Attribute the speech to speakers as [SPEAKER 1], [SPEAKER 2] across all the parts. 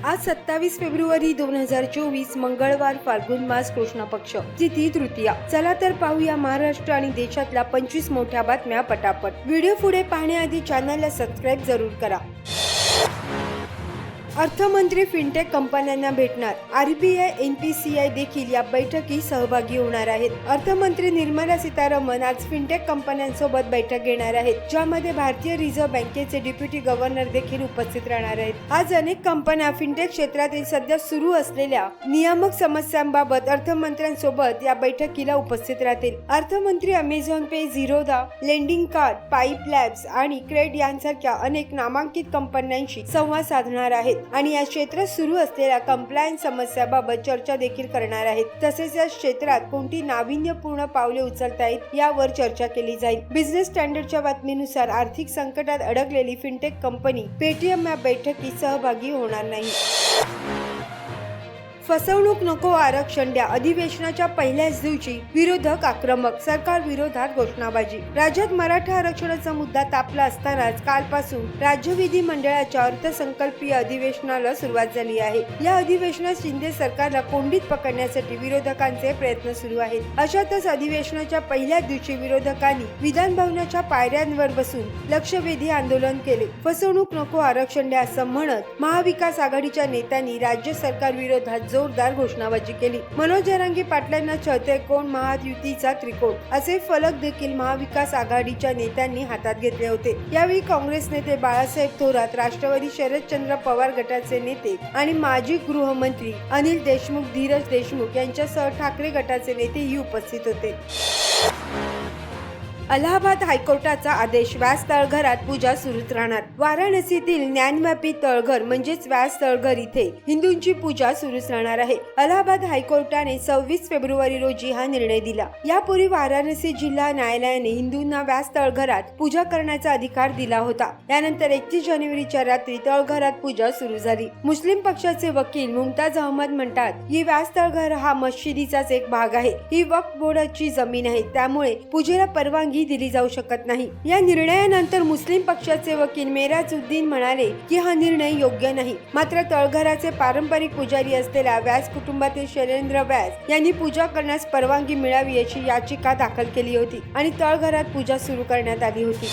[SPEAKER 1] आज 27 फेब्रुवारी 2024 मंगळवार, फाल्गुन मास कृष्ण पक्ष, तिथी तृतीया. चला तर पाहूया महाराष्ट्र आणि देशातल्या 25 मोठ्या बातम्या पटापट. व्हिडिओ पुढे पाहण्याआधी चॅनलला सबस्क्राईब जरूर करा. अर्थमंत्री फिनटेक कंपन्यांना भेटणार. आरबीआय, एनपीसीआय देखील या बैठकीत सहभागी होणार आहेत. अर्थमंत्री निर्मला सीतारामन आज फिनटेक कंपन्यांसोबत बैठक घेणार आहेत, ज्यामध्ये भारतीय रिझर्व्ह बँकेचे डेप्युटी गव्हर्नर देखील उपस्थित राहणार आहेत. आज अनेक कंपन्या फिनटेक क्षेत्रातील सध्या सुरू असलेल्या नियामक समस्यांबाबत अर्थमंत्र्यांसोबत या बैठकीला उपस्थित राहतील. अर्थमंत्री Amazon Pay, Zerodha, Lendingkart, Pine Labs आणि क्रेड यांसारख्या अनेक नामांकित कंपन्यांशी संवाद साधणार आहेत आणि या क्षेत्रात सुरू असलेल्या कंप्लायन्स समस्याबाबत चर्चा देखील करणार आहेत. तसेच या क्षेत्रात कोणती नाविन्यपूर्ण पावले उचलता येत यावर चर्चा केली जाईल. बिझनेस स्टँडर्डच्या बातमीनुसार आर्थिक संकटात अडकलेली फिनटेक कंपनी पेटीएम या बैठकीत सहभागी होणार नाही. फसवणूक नको, आरक्षण द्या. अधिवेशनाच्या पहिल्याच दिवशी विरोधक आक्रमक, सरकार विरोधात घोषणाबाजी. राज्यात मराठा आरक्षणाचा मुद्दा तापला असतानाच कालपासून राज्य विधिमंडळाच्या अर्थसंकल्पीय अधिवेशनाला सुरुवात झाली आहे. या अधिवेशनात शिंदे सरकारला कोंडीत पकडण्यासाठी विरोधकांचे प्रयत्न सुरू आहेत. अशातच अधिवेशनाच्या पहिल्याच दिवशी विरोधकांनी विधान भवनाच्या पायऱ्यांवर बसून लक्षवेधी आंदोलन केले. फसवणूक नको, आरक्षण द्या असं म्हणत महाविकास आघाडीच्या नेत्यांनी राज्य सरकार विरोधात जोरदार घोषणाबाजी केली. मनोज जरांगे पाटलांना छळते कोण, महायुतीचा त्रिकोण असे फलक देखील महाविकास आघाडीच्या नेत्यांनी हातात घेतले होते. यावेळी काँग्रेस नेते बाळासाहेब थोरात, राष्ट्रवादी शरदचंद्र पवार गटाचे नेते आणि माजी गृहमंत्री अनिल देशमुख, धीरज देशमुख यांच्यासह ठाकरे गटाचे नेतेही उपस्थित होते. अलाहाबाद हायकोर्टाचा आदेश. व्यास तळघरात पूजा सुरूच राहणार. वाराणसीतील ज्ञानव्यापी तळघर म्हणजेच व्यास तळघर इथे हिंदूंची पूजा सुरूच राहणार आहे. अलाहाबाद हायकोर्टाने 26 फेब्रुवारी रोजी हा निर्णय दिला. यापूर्वी वाराणसी जिल्हा न्यायालयाने हिंदूंना व्यास तळघरात पूजा करण्याचा अधिकार दिला होता. यानंतर 31 जानेवारीच्या रात्री तळघरात पूजा सुरू झाली. मुस्लिम पक्षाचे वकील मुमताज अहमद म्हणतात की व्यास तळघर हा मशिदीचाच एक भाग आहे. ही वक्फ बोर्डाची जमीन आहे, त्यामुळे पूजेला परवानगी दिली जाऊ शकत नाही. या निर्णयानंतर मुस्लिम पक्षाचे वकील मेराजुद्दीन म्हणाले की हा निर्णय योग्य नाही. मात्र तळघराचे पारंपरिक पुजारी असलेल्या व्यास कुटुंबातील शैलेंद्र व्यास यांनी पूजा करण्यास परवानगी मिळावी अशी याचिका दाखल केली होती आणि तळघरात पूजा सुरू करण्यात आली होती.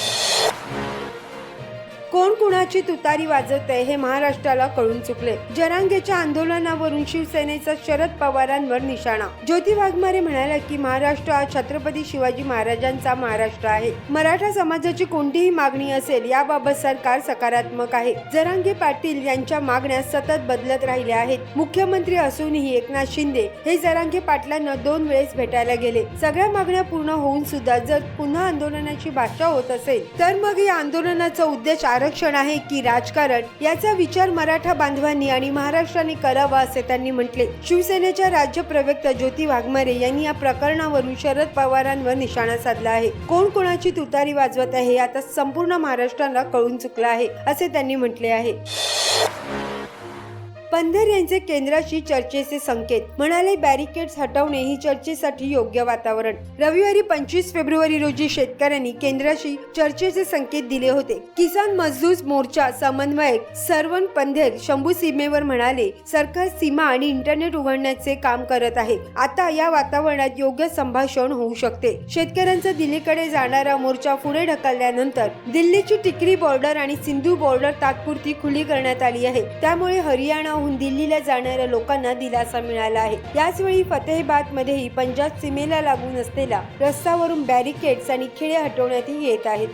[SPEAKER 1] कोण कुणाची तुतारी वाजवतंय हे महाराष्ट्राला कळून चुकले. जरांगेच्या आंदोलनावरून शिवसेनेचा शरद पवारांवर निशाणा. ज्योती वाघमारे म्हणाल्या की महाराष्ट्र हा छत्रपती शिवाजी महाराजांचा महाराष्ट्र आहे. मराठा समाजाची कोणतीही मागणी असेल याबाबत सरकार सकारात्मक आहे. जरांगे पाटील यांच्या मागण्या सतत बदलत राहिल्या आहेत. मुख्यमंत्री असूनही एकनाथ शिंदे हे जरांगे पाटलांना 2 वेळेस भेटायला गेले. सगळ्या मागण्या पूर्ण होऊन सुद्धा जर पुन्हा आंदोलनाची भाषा होत असेल तर मग या आंदोलनाचा उद्देश आरक्षण आहे की राजकारण, याचा विचार मराठा बांधवांनी आणि महाराष्ट्राने करावा असे त्यांनी म्हटले. शिवसेनेच्या राज्य प्रवक्ता ज्योती वाघमारे यांनी या प्रकरणावरून शरद पवारांवर निशाणा साधला आहे. कोण कोणाची तुतारी वाजवत आहे आता संपूर्ण महाराष्ट्राला कळून चुकलं आहे असे त्यांनी म्हटले आहे. पंधर यांचे केंद्राशी चर्चेचे संकेत. म्हणाले बॅरिकेड्स हटवणे ही चर्चेसाठी योग्य वातावरण. रविवारी 25 फेब्रुवारी रोजी शेतकऱ्यांनी केंद्राशी चर्चेचे संकेत दिले होते. किसान मजदूर मोर्चा समन्वयक सरवण पंधेर शंभू सीमेवर म्हणाले सरकार सीमा आणि इंटरनेट उघडण्याचे काम करत आहे. आता या वातावरणात योग्य संभाषण होऊ शकते. शेतकऱ्यांचा दिल्लीकडे जाणारा मोर्चा पुढे ढकलल्यानंतर दिल्लीची टिकरी बॉर्डर आणि सिंधू बॉर्डर तात्पुरती खुली करण्यात आली आहे. त्यामुळे हरियाणा दिल्लीला जाणाऱ्या लोकांना दिलासा मिळाला आहे. याचवेळी फतेहाबाद मध्येही पंजाब सीमेला लागून असलेल्या रस्त्यावरून बॅरिकेड्स आणि खिळे हटवण्यात येत आहेत.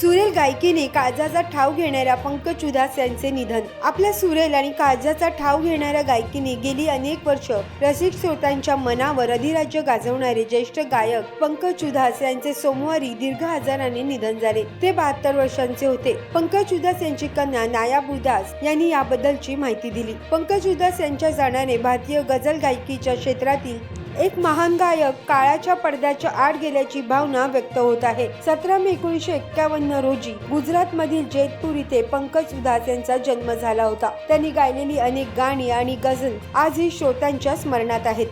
[SPEAKER 1] सुरेल गायकीने काळजाचा ठाव घेणाऱ्या पंकज उधास यांचे निधन. आपल्या सुरेल आणि काळजाचा ठाव घेणाऱ्या गायकीने गेली अनेक वर्ष रसिक श्रोत्यांच्या मनावर अधिराज्य गाजवणारे ज्येष्ठ गायक पंकज उधास यांचे सोमवारी दीर्घ आजाराने निधन झाले. ते 72 वर्षांचे होते. पंकज उधास यांची कन्या नायाब उधास यांनी याबद्दलची माहिती दिली. पंकज उधास यांच्या जाण्याने भारतीय गझल गायकीच्या क्षेत्रातील एक महान गायक काळाच्या पडद्याच्या आड गेल्याची भावना व्यक्त होत आहे. 17 मे 1951 रोजी गुजरात मधील जेतपूर इथे पंकज उधास यांचा जन्म झाला होता. त्यांनी गायलेली अनेक गाणी आणि गझल आजही श्रोत्यांच्या स्मरणात आहेत.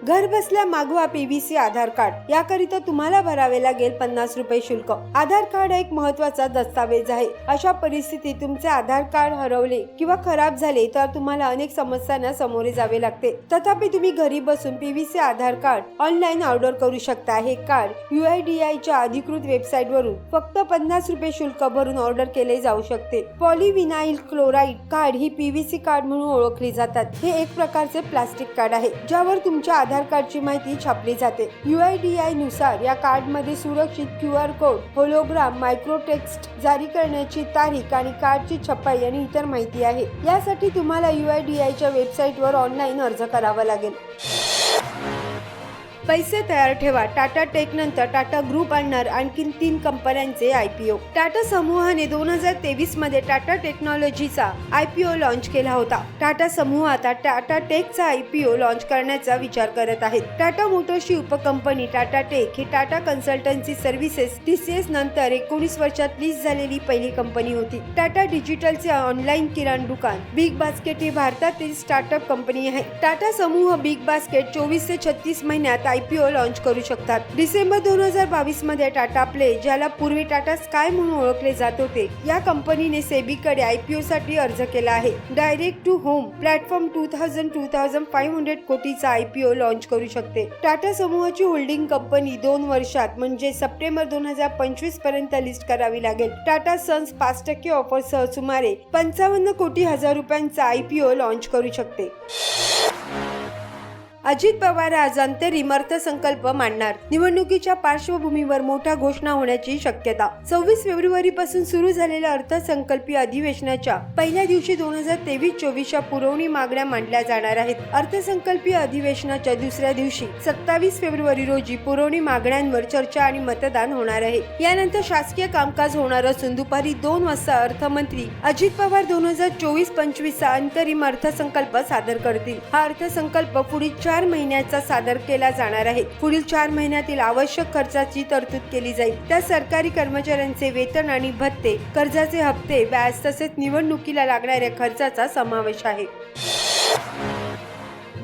[SPEAKER 1] घर बसल्या मागवा PVC आधार कार्ड। याकरिता तुम्हाला भरावे लागेल 50 रुपये शुल्क। आधार कार्ड एक महत्त्वाचा दस्तावेज आहे। अशा परिस्थितीत तुमचे आधार कार्ड हरवले किंवा खराब झाले तर तुम्हाला अनेक समस्यांना सामोरे जावे लागते। तथापि तुम्ही घरी बसून PVC आधार कार्ड ऑनलाईन ऑर्डर करू शकता। हे कार्ड UIDAI च्या अधिकृत वेबसाईट वरून फक्त 50 रुपये शुल्क भरून ऑर्डर केले जाऊ शकते। पॉलीविनाइल क्लोराइड कार्ड ही PVC कार्ड म्हणून ओळखली जातात। हे एक प्रकारचे प्लास्टिक कार्ड आहे ज्यावर तुमच्या आधार कार्डची माहिती छापली जाते। UIDAI नुसार या कार्ड मध्ये सुरक्षित QR code, hologram, micro text, जारी करण्याची तारीख आणि कार्डची छपाई आणि इतर माहिती आहे। यासाठी तुम्हाला UIDAI च्या वेबसाईटवर ऑनलाईन अर्ज करावा लागेल। पैसे तयार ठेवा। टाटा टेक नंतर टाटा ग्रुप आणणार आणखी 3 कंपन्यांचे IPO। टाटा समूहाने 2023 मध्ये टाटा टेक्नॉलॉजीचा IPO लॉन्च केला होता। टाटा समूह आता टाटा टेकचा IPO लॉन्च करण्याचा विचार करत आहेत। टाटा मोटर्सची उपकंपनी टाटा टेक ही टाटा कन्सल्टन्सी सर्व्हिसेस TCS नंतर 19 वर्षात लिस्ट झालेली पहिली कंपनी होती। टाटा डिजिटलचे ऑनलाईन किराणा दुकान बिग बास्केट ही भारतातील स्टार्टअप कंपनी आहे। टाटा समूह बिग बास्केट 24 ते 36 महिन्यात IPO लॉन्च करू शकतात। डिसेंबर 2022 मध्ये टाटा प्ले, ज्याला पूर्वी टाटा स्काय म्हणून ओळखले जात होते, या कंपनीने सेबीकडे IPO साठी अर्ज केला आहे। डायरेक्ट टू होम प्लॅटफॉर्म 2500 कोटीचा IPO लॉन्च करू शकते। टाटा समूहाची होल्डिंग कंपनी 2 वर्षात म्हणजे सप्टेंबर 2025 पर्यंत लिस्ट करावी लागेल। टाटा सन्स 5% ऑफरसह सुमारे 55 कोटी हजार रुपयांचा IPO लॉन्च करू शकते। अजित पवार आज अंतरिम अर्थसंकल्प मांडणार। निवडणुकीच्या पार्श्वभूमीवर मोठ्या घोषणा होण्याची शक्यता। 26 फेब्रुवारी पासून सुरू झालेल्या अर्थसंकल्पीय अधिवेशनाच्या पहिल्या दिवशी 2023-24 पुरवणी मागण्या मांडल्या जाणार आहेत। अर्थसंकल्पीय अधिवेशनाच्या दुसऱ्या दिवशी 27 फेब्रुवारी रोजी पुरवणी मागण्यांवर चर्चा आणि मतदान होणार आहे। यानंतर शासकीय कामकाज होणार असून दुपारी 2 वाजता अर्थमंत्री अजित पवार 2024-25 चा अंतरिम अर्थसंकल्प सादर करतील। हा अर्थसंकल्प पुढील 4 महिन्याचा सादर केला जाणार आहे। पुढील 4 महिन्यातील आवश्यक खर्चाची तरतूद केली जाईल। त्यात सरकारी कर्मचाऱ्यांचे वेतन आणि भत्ते, कर्जाचे हप्ते, व्याज तसेच निवडणुकीला लागणाऱ्या खर्चाचा समावेश आहे।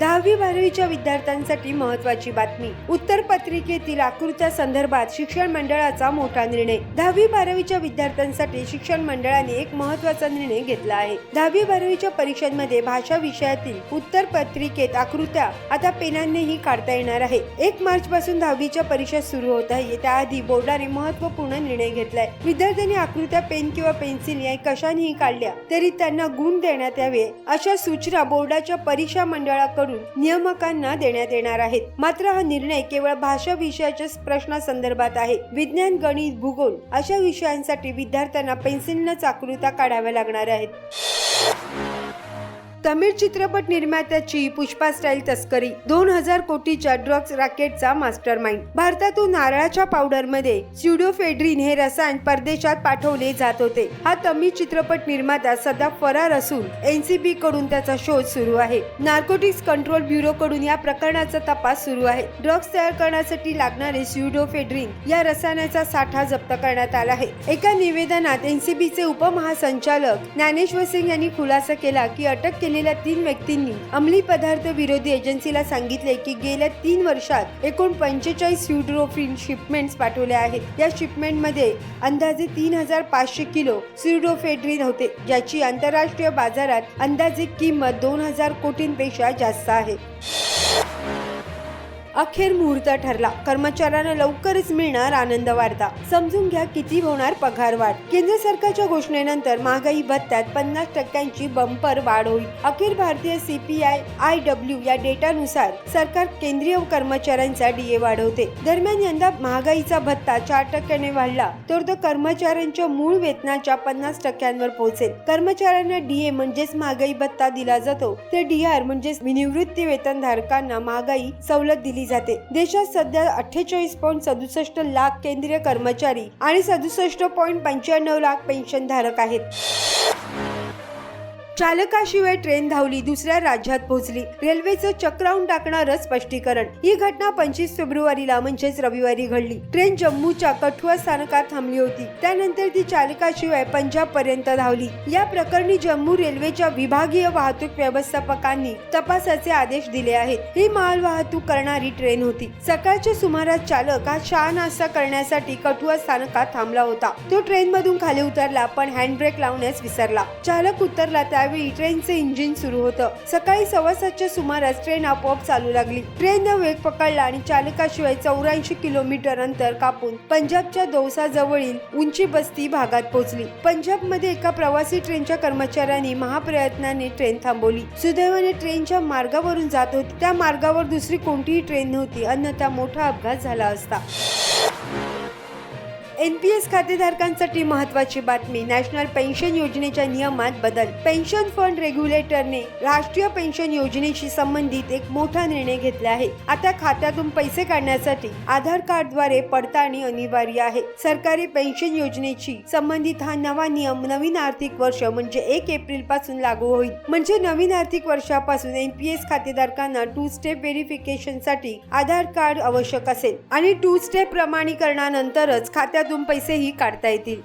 [SPEAKER 1] 10वी-12वीच्या विद्यार्थ्यांसाठी महत्त्वाची बातमी। उत्तर पत्रिकेतील आकृत्या संदर्भात शिक्षण मंडळाचा मोठा निर्णय। 10वी-12वीच्या विद्यार्थ्यांसाठी शिक्षण मंडळाने एक महत्त्वाचा निर्णय घेतला आहे। 10वी-12वीच्या परीक्षांमध्ये भाषा विषयातील उत्तर पत्रिकेत आकृत्या आता पेनानेही काढता येणार आहे। 1 मार्च पासून 10वीच्या परीक्षा सुरू होत आहे। त्याआधी बोर्डाने महत्त्वपूर्ण निर्णय घेतलाय। विद्यार्थ्यांनी आकृत्या पेन किंवा पेन्सिल या कशानेही काढल्या तरी त्यांना गुण देण्यात यावे अशा सूचना बोर्डाच्या परीक्षा मंडळाकडून नियामकांना देण्यात येणार आहेत। मात्र हा निर्णय केवळ भाषा विषयाच्या प्रश्नासंदर्भात आहे। विज्ञान, गणित, भूगोल अशा विषयांसाठी विद्यार्थ्यांना पेन्सिलनच आकृत्या काढाव्या लागणार आहेत। तमिळ चित्रपट निर्मात्याची पुष्पा स्टाईल तस्करी। 2000 कोटीच्या ड्रग्ज रॅकेटचा मास्टरमाइंड। भारतातून नारळाच्या पावडर मध्ये स्युडोफेड्रिन हे रसायन परदेशात पाठवले जात होते। हा तमिळ चित्रपट निर्माता सध्या फरार असून NCB कडून त्याचा शोध सुरू आहे। नार्कोटिक्स कंट्रोल ब्युरो कडून या प्रकरणाचा तपास सुरू आहे। ड्रग्ज तयार करण्यासाठी लागणारे स्युडोफेड्रिन या रसायनाचा साठा जप्त करण्यात आला आहे। एका निवेदनात NCB चे उपमहासंचालक ज्ञानेश्वर सिंग यांनी खुलासा केला की अटक केलेल्या 3 व्यक्तींनी अंमली पदार्थ विरोधी एजन्सीला सांगितले की गेल्या 3 वर्षात एकूण 45 स्युडोफेड्रिन शिपमेंट्स पाठवल्या आहेत। या शिपमेंट मध्ये अंदाजे 3500 किलो स्युडोफेड्रिन होते, ज्याची आंतरराष्ट्रीय बाजारात अंदाजे किंमत 2000 कोटींपेक्षा जास्त आहे। अखेर मुहूर्त ठरला। कर्मचाऱ्यांना लवकरच मिळणार आनंद वार्ता। समजून घ्या किती होणार पगारवाढ। केंद्र सरकारच्या घोषणेनंतर महागाई भत्त्यात 50% बंपर वाढ होईल। अखेर भारतीय CPI IW या डेटानुसार सरकार केंद्रीय कर्मचाऱ्यांचा DA वाढवते। दरम्यान यंदा महागाईचा भत्ता 4% वाढला तर तो कर्मचाऱ्यांच्या मूळ वेतनाच्या 50% पोहोचेल। कर्मचाऱ्यांना DA म्हणजेच महागाई भत्ता दिला जातो तर DR म्हणजेच निवृत्ती वेतनधारकांना महागाई सवलत दिली जाते। देशात सध्या 48.67 लाख केंद्रीय कर्मचारी आणि 67.95 लाख पेन्शनधारक आहेत। चालकाशिवाय ट्रेन धावली, दुसऱ्या राज्यात पोहोचली, रेल्वेचं चक्रावून टाकणारं स्पष्टीकरण. ही घटना 25 फेब्रुवारीला म्हणजेच रविवारी घडली. ट्रेन जम्मूच्या कठुआ स्थानकात थांबली होती. त्यानंतर ती चालकाशिवाय पंजाब पर्यंत धावली. या प्रकरणी जम्मू रेल्वेच्या विभागीय वाहतूक व्यवस्थापकांनी तपासाचे आदेश दिले आहेत. ही माल वाहतूक करणारी ट्रेन होती. सकाळच्या सुमारास चालक हा चहा नाश्ता करण्यासाठी कठुआ स्थानकात थांबला होता. तो ट्रेन मधून खाली उतरला, पण हँडब्रेक लावण्यास विसरला. चालक उतरला त्यावेळी ट्रेनचे इंजिन सुरू होतं. सकाळी 7:15च्या सुमारास ट्रेन आपोआप चालू लागली. ट्रेनने वेग पकडला आणि चालकाशिवाय 84 किलोमीटर अंतर कापून पंजाबच्या दौसा जवळील उंची बस्ती भागात पोहोचली. पंजाबमध्ये एका प्रवासी ट्रेनच्या कर्मचाऱ्यांनी महाप्रयत्नाने ट्रेन थांबवली. सुदैवाने ट्रेनच्या मार्गावरून जात होती. त्या मार्गावर दुसरी कोणतीही ट्रेन नव्हती, अन्यथा मोठा अपघात झाला असता. NPS खातेधारकांसाठी महत्त्वाची बातमी. नॅशनल पेन्शन योजनेच्या नियमात बदल. पेन्शन फंड रेग्युलेटरने राष्ट्रीय पेन्शन योजनेशी संबंधित एक मोठा निर्णय घेतला आहे. आता खात्यातून पैसे काढण्यासाठी आधार कार्डद्वारे पडताळणी अनिवार्य आहे. सरकारी पेन्शन योजनेशी संबंधित हा नवा नियम नवीन आर्थिक वर्ष म्हणजे 1 एप्रिल पासून लागू होईल. म्हणजे नवीन आर्थिक वर्षापासून NPS खातेधारकांना 2 स्टेप व्हेरिफिकेशनसाठी आधार कार्ड आवश्यक असेल आणि 2 स्टेप प्रमाणीकरणानंतरच खात्यात पैसेही काढता येतील.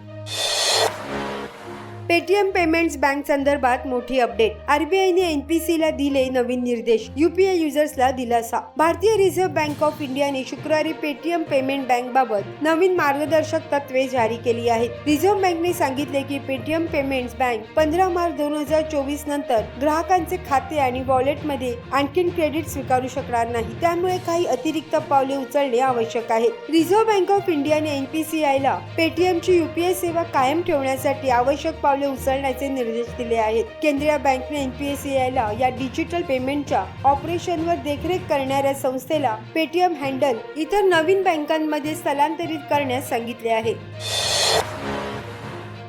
[SPEAKER 1] पेटीएम पेमेंट्स बँक संदर्भात मोठी अपडेट. RBIने NPC ला दिले नवीन निर्देश. UPI युजर्सला दिलासा. भारतीय रिझर्व्ह बँक ऑफ इंडियाने शुक्रवारी पेटीएम पेमेंट बँक बाबत नवीन मार्गदर्शक तत्वे जारी केली आहेत. रिझर्व्ह बँकने सांगितले की पेटीएम पेमेंट्स बँक 15 मार्च 2024 नंतर ग्राहकांचे खाते आणि वॉलेटमध्ये आणखी क्रेडिट स्वीकारू शकणार नाही. त्यामुळे काही अतिरिक्त पावले उचलणे आवश्यक आहे. रिझर्व्ह बँक ऑफ इंडियाने NPCI ला पेटीएमची UPI सेवा कायम ठेवण्यासाठी आवश्यक पावले उचलण्याचे निर्देश दिले आहेत. केंद्रीय बँकेने NPCI ला या डिजिटल पेमेंटच्या ऑपरेशनवर देखरेख करणाऱ्या संस्थेला पेटीएम हँडल इतर नवीन बँकांमध्ये स्थलांतरित करण्यास सांगितले आहे.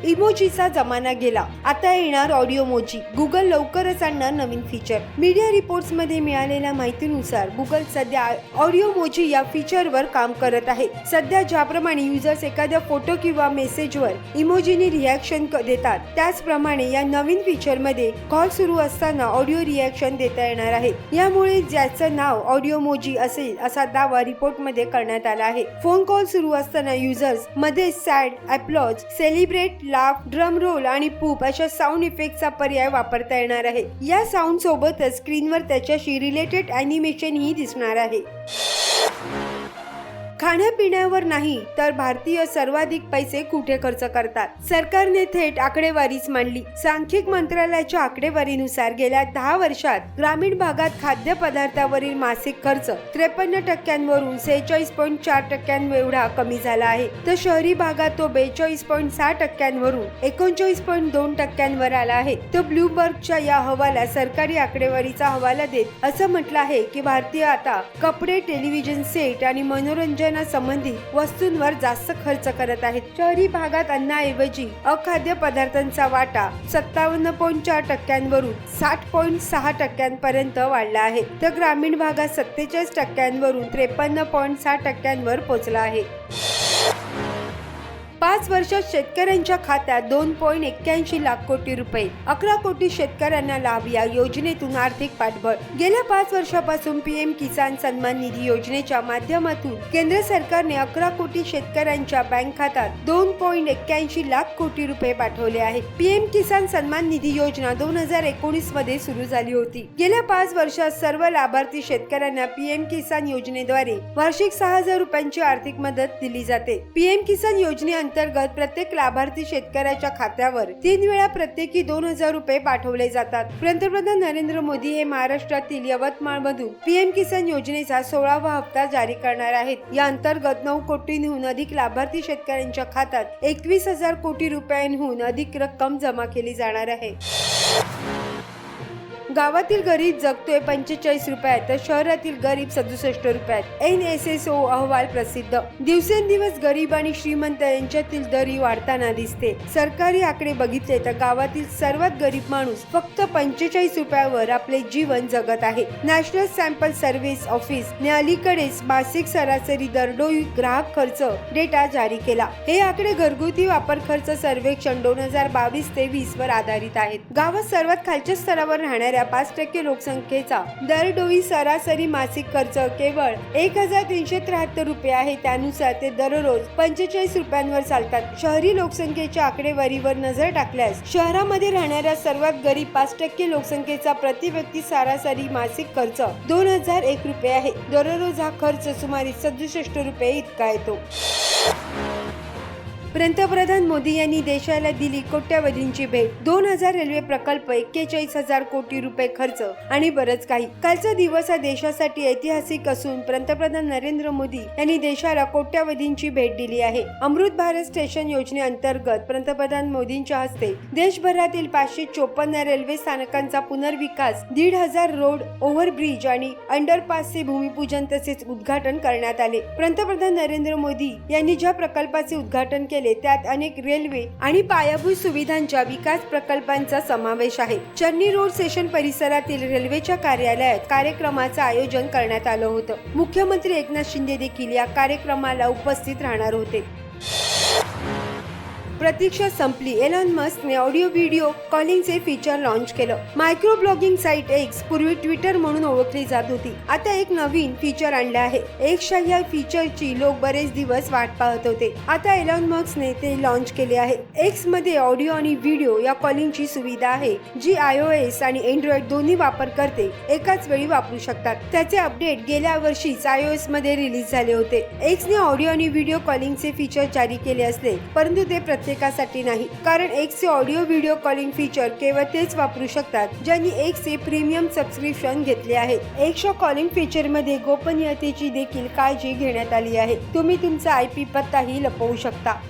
[SPEAKER 1] इमोजीचा जमाना गेला, आता येणार ऑडिओमोजी. गुगल लवकरच आणणार नवीन फीचर. मीडिया रिपोर्ट्स मध्ये मिळालेल्या माहितीनुसार गुगल सध्या ऑडिओमोजी या फीचरवर काम करत आहे. सध्या ज्याप्रमाणे युजर्स एखाद्या फोटो किंवा मेसेजवर इमोजीनी रिॲक्शन देतात, त्याचप्रमाणे या नवीन फीचर मध्ये कॉल सुरू असताना ऑडिओ रिॲक्शन देता येणार आहे. यामुळे ज्याचं नाव ऑडिओमोजी असेल असा दावा रिपोर्ट मध्ये करण्यात आला आहे. फोन कॉल सुरू असताना युजर्स मध्ये sad, applause, celebrate, laugh, drum roll आणि पूप अशा साऊंड इफेक्टचा पर्याय वापरता येणार आहे. या साऊंड सोबतच स्क्रीनवर त्याच्याशी रिलेटेड अॅनिमेशन ही दिसणार आहे. खाण्यापिण्यावर नाही तर भारतीय सर्वाधिक पैसे कुठे खर्च करतात? सरकारने थेट आकडेवारीच मांडली. सांख्यिक मंत्रालयाच्या आकडेवारीनुसार गेल्या 10 वर्षात ग्रामीण भागात खाद्यपदार्थावरील मासिक खर्च 53% 46.4% एवढा कमी झाला आहे, तर शहरी भागात तो 42.6% 39.2% आला आहे. तर ब्लूमबर्गच्या या अहवालात सरकारी आकडेवारीचा हवाला देत असं म्हटलं आहे की भारतीय आता कपडे, टेलिव्हिजन सेट आणि मनोरंजन संबंधित वस्तूंवर जास्त खर्च करत आहेत. शहरी भागात अन्नाऐवजी अखाद्य पदार्थांचा वाटा 57.4% 60.6% पर्यंत वाढला आहे, तर ग्रामीण भागात 47% 53.6% पोहोचला आहे. 5 वर्षात शेतकऱ्यांच्या खात्यात 2.81 लाख कोटी रुपये. 11 कोटी शेतकऱ्यांना लाभ. या योजनेतून आर्थिक पाठबळ. गेल्या 5 वर्षापासून PM किसान सन्मान निधी योजनेच्या माध्यमातून केंद्र सरकारने 11 कोटी शेतकऱ्यांच्या बँक खात्यात 2.81 लाख कोटी रुपये पाठवले आहेत. PM किसान सन्मान निधी योजना 2019 मध्ये सुरू झाली होती. गेल्या 5 वर्षात सर्व लाभार्थी शेतकऱ्यांना PM किसान योजनेद्वारे वार्षिक 6,000 रुपयांची आर्थिक मदत दिली जाते. PM किसान योजनेअंतर्गत प्रत्येक लाभार्थी शेतकऱ्याच्या खात्यावर 3 वेळा प्रत्येकी 2,000 रुपये पाठवले जातात. पंतप्रधान नरेंद्र मोदी हे महाराष्ट्रातील यवतमाळ मधून PM किसान योजनेचा 16वा हप्ता जारी करणार आहेत. या अंतर्गत 9 कोटींहून अधिक लाभार्थी शेतकऱ्यांच्या खात्यात 21,000 कोटी रुपयांहून अधिक रक्कम जमा केली जाणार आहे. गावातील गरीब जगतोय 45 रुपयात तर शहरातील गरीब 67 रुपयात. NSSO अहवाल प्रसिद्ध. दिवसेंदिवस गरीब आणि श्रीमंत यांच्यातील दरी वाढताना दिसते. सरकारी आकडे बघितले तर गावातील सर्वात गरीब माणूस फक्त 45 रुपयावर आपले जीवन जगत आहे. नॅशनल सॅम्पल सर्व्हिस ऑफिस ने अलीकडेच मासिक सरासरी दरडोई ग्राहक खर्च डेटा जारी केला. हे आकडे घरगुती वापर खर्च सर्वेक्षण 2022-23 वर आधारित आहेत. गावात सर्वात खालच्या स्तरावर राहणाऱ्या 5% लोकसंख्येचा दरडोई सरासरी मासिक खर्च केवळ 1373 रुपये आहे. त्यानुसार ते दररोज 45 रुपयांवर चालतात. शहरी लोकसंख्येच्या आकडेवारीवर नजर टाकल्यास शहरामध्ये राहणाऱ्या सर्वात गरीब 5% लोकसंख्येचा प्रति व्यक्ती सरासरी मासिक खर्च 2001 रुपये आहे. दररोज हा खर्च सुमारे 67 रुपये इतका येतो. पंतप्रधान मोदी यांनी देशाला दिली कोट्यावधींची भेट. 2000 रेल्वे प्रकल्प, 41,000 कोटी रुपये खर्च आणि बरंच काही. कालचा दिवस हा देशासाठी ऐतिहासिक असून पंतप्रधान नरेंद्र मोदी यांनी देशाला कोट्यावधींची भेट दिली आहे. अमृत भारत स्टेशन योजनेअंतर्गत पंतप्रधान मोदींच्या हस्ते देशभरातील 554 रेल्वे स्थानकांचा पुनर्विकास, 1,500 रोड, ओव्हरब्रिज आणि अंडरपासचे भूमिपूजन तसेच उद्घाटन करण्यात आले. पंतप्रधान नरेंद्र मोदी यांनी ज्या प्रकल्पाचे उद्घाटन केले त्यात अनेक रेल्वे आणि पायाभूत सुविधांच्या विकास प्रकल्पांचा समावेश आहे. चर्नी रोड स्टेशन परिसरातील रेल्वेच्या कार्यालयात कार्यक्रमाचं आयोजन करण्यात आलं होतं. मुख्यमंत्री एकनाथ शिंदे देखील या कार्यक्रमाला उपस्थित राहणार होते. प्रतीक्षा संपली. एलॉन मस्कने ऑडिओ व्हिडिओ कॉलिंगचे फीचर लॉन्च केलं. मायक्रो ब्लॉगिंग साइट एक्स पूर्वी ट्विटर म्हणून ओळखली जात होती. आता एक नवीन फीचर आणले आहे. एक्सच्या या फीचरची लोक बरेच दिवस वाट पाहत होते. आता एलॉन मस्कने ते लॉन्च केले आहे. एक्स मध्ये ऑडिओ आणि व्हिडिओ या कॉलिंगची सुविधा आहे जी iOS आणि Android दोन्ही वापरकर्ते एकाच वेळी वापरू शकतात. त्याचे अपडेट गेल्या वर्षीच iOS मध्ये रिलीज झाले होते. एक्सने ऑडिओ आणि व्हिडिओ कॉलिंगचे फीचर जारी केले असले परंतु ते प्रत्येकासाठी नाही, कारण एक्सचे ऑडिओ व्हिडिओ कॉलिंग फीचर केवळ तेच वापरू शकतात ज्यांनी एक्सचे प्रीमियम सबस्क्रिप्शन घेतले आहे. एक्सच्या कॉलिंग फीचर मध्ये गोपनीयतेची देखील काळजी घेण्यात आली आहे. तुम्ही तुमचा IP पत्ताही लपवू शकता.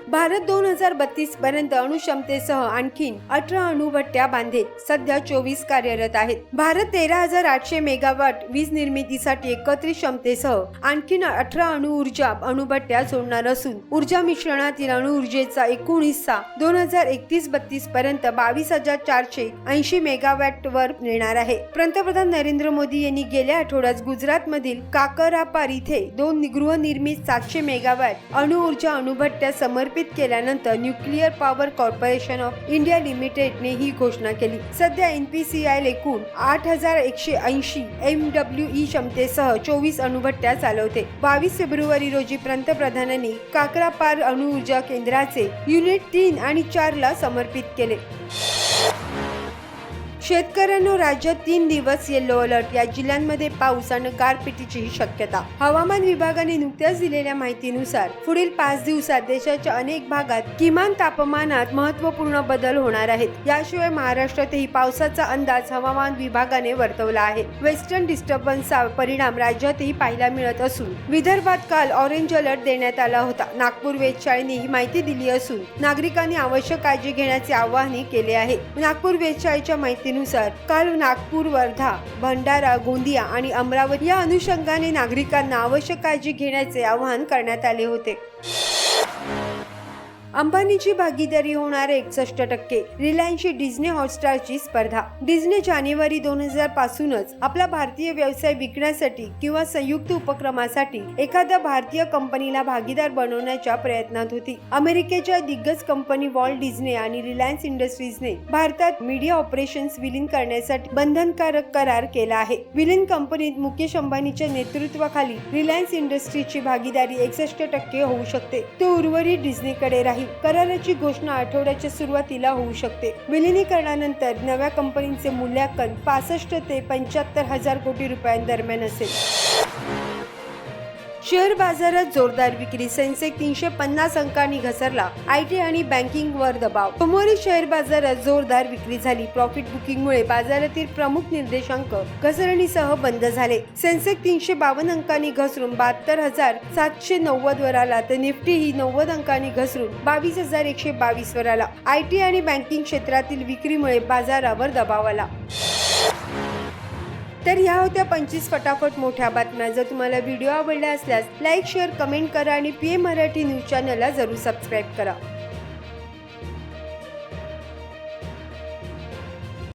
[SPEAKER 1] भारत 2032 पर्यंत अणुक्षमतेसह आणखीन 18 अणुभट्ट्या बांधेल. सध्या 24 कार्यरत आहेत. भारत 13,800 मेगावॉट वीज निर्मितीसाठी एकत्रित क्षमतेसह आणखीन 18 अणुऊर्जा अणुभट्ट्या जोडणार असून ऊर्जा मिश्रणातील अणुऊर्जेचा एकूण हिस्सा 2031-32 पर्यंत 22,480 मेगावॉट वर नेणार आहे. पंतप्रधान नरेंद्र मोदी यांनी गेल्या आठवड्यात गुजरात मधील काकरापार इथे 2 गृहनिर्मित 700 मेगावॉट अणुऊर्जा अणुभट्ट्या समर्पित केल्यानंतर Nuclear Power Corporation of India लिमिटेडने ही घोषणा केली. सध्या NPCIL एकूण 8,180 MWE क्षमतेसह 24 अणुभट्ट्या चालवते. 22 फेब्रुवारी रोजी पंतप्रधानांनी काकरापार अणुऊर्जा केंद्राचे युनिट 3 आणि 4 ला समर्पित केले. शेतकऱ्यांना राज्यात 3 दिवस येलो अलर्ट. या जिल्ह्यांमध्ये पाऊस आणि गारपिटीची शक्यता. हवामान विभागाने नुकत्याच दिलेल्या माहितीनुसार पुढील 5 दिवसात देशाच्या अनेक भागात किमान तापमानात महत्त्वपूर्ण बदल होणार आहेत. याशिवाय महाराष्ट्रातही पावसाचा अंदाज हवामान विभागाने वर्तवला आहे. वेस्टर्न डिस्टर्बन्सचा परिणाम राज्यातही पाहायला मिळत असून विदर्भात काल ऑरेंज अलर्ट देण्यात आला होता. नागपूर वेधशाळेने ही माहिती दिली असून नागरिकांनी आवश्यक काळजी घेण्याचे आवाहन केले आहे. नागपूर वेधशाळेच्या माहिती नुसार काल नागपूर, वर्धा, भंडारा, गोंदिया आणि अमरावती या अनुषंगाने नागरिकांना आवश्यक काळजी घेण्याचे आवाहन करण्यात आले होते. अंबानीची भागीदारी होणार 61%. रिलायन्सची डिझनी हॉटस्टारची स्पर्धा. डिझनी जानेवारी 2000 पासूनच आपला भारतीय व्यवसाय विकण्यासाठी किंवा संयुक्त उपक्रमासाठी एखाद्या भारतीय कंपनीला भागीदार बनवण्याच्या प्रयत्नात होती. अमेरिकेच्या दिग्गज कंपनी वॉल्ट डिझनी आणि रिलायन्स इंडस्ट्रीजने भारतात मीडिया ऑपरेशन्स विलीन करण्यासाठी बंधनकारक करार केला आहे. विलीन कंपनीत मुकेश अंबानीच्या नेतृत्वाखाली रिलायन्स इंडस्ट्रीजची भागीदारी 61% होऊ शकते. तो उर्वरित डिझनीकडे राहील. कराराची घोषणा आठवड्याच्या सुरुवातीला होऊ शकते. विलिनीकरणानंतर नव्या कंपनीचे मूल्यांकन 65 ते 75 हजार कोटी रुपयांदरम्यान असेल. शेअर बाजारात जोरदार विक्री. सेन्सेक्स 350 अंकांनी घसरला. आयटी आणि बँकिंग वर दबाव. सोमवारी शेअर बाजारात जोरदार विक्री झाली. प्रॉफिट बुकिंगमुळे बाजारातील प्रमुख निर्देशांक घसरणीसह बंद झाले. सेन्सेक्स 352 अंकांनी घसरून 72,790 वर आला, तर निफ्टी ही 90 अंकांनी घसरून 22,122 वर आला. आयटी आणि बँकिंग क्षेत्रातील विक्रीमुळे बाजारावर दबाव आला. तर ह्या होत्या 25 फटाफट मोठ्या बातम्या. जर तुम्हाला व्हिडिओ आवडला असल्यास लाईक, शेअर, कमेंट करा आणि PM मराठी न्यूज चॅनलला जरूर सबस्क्राईब करा.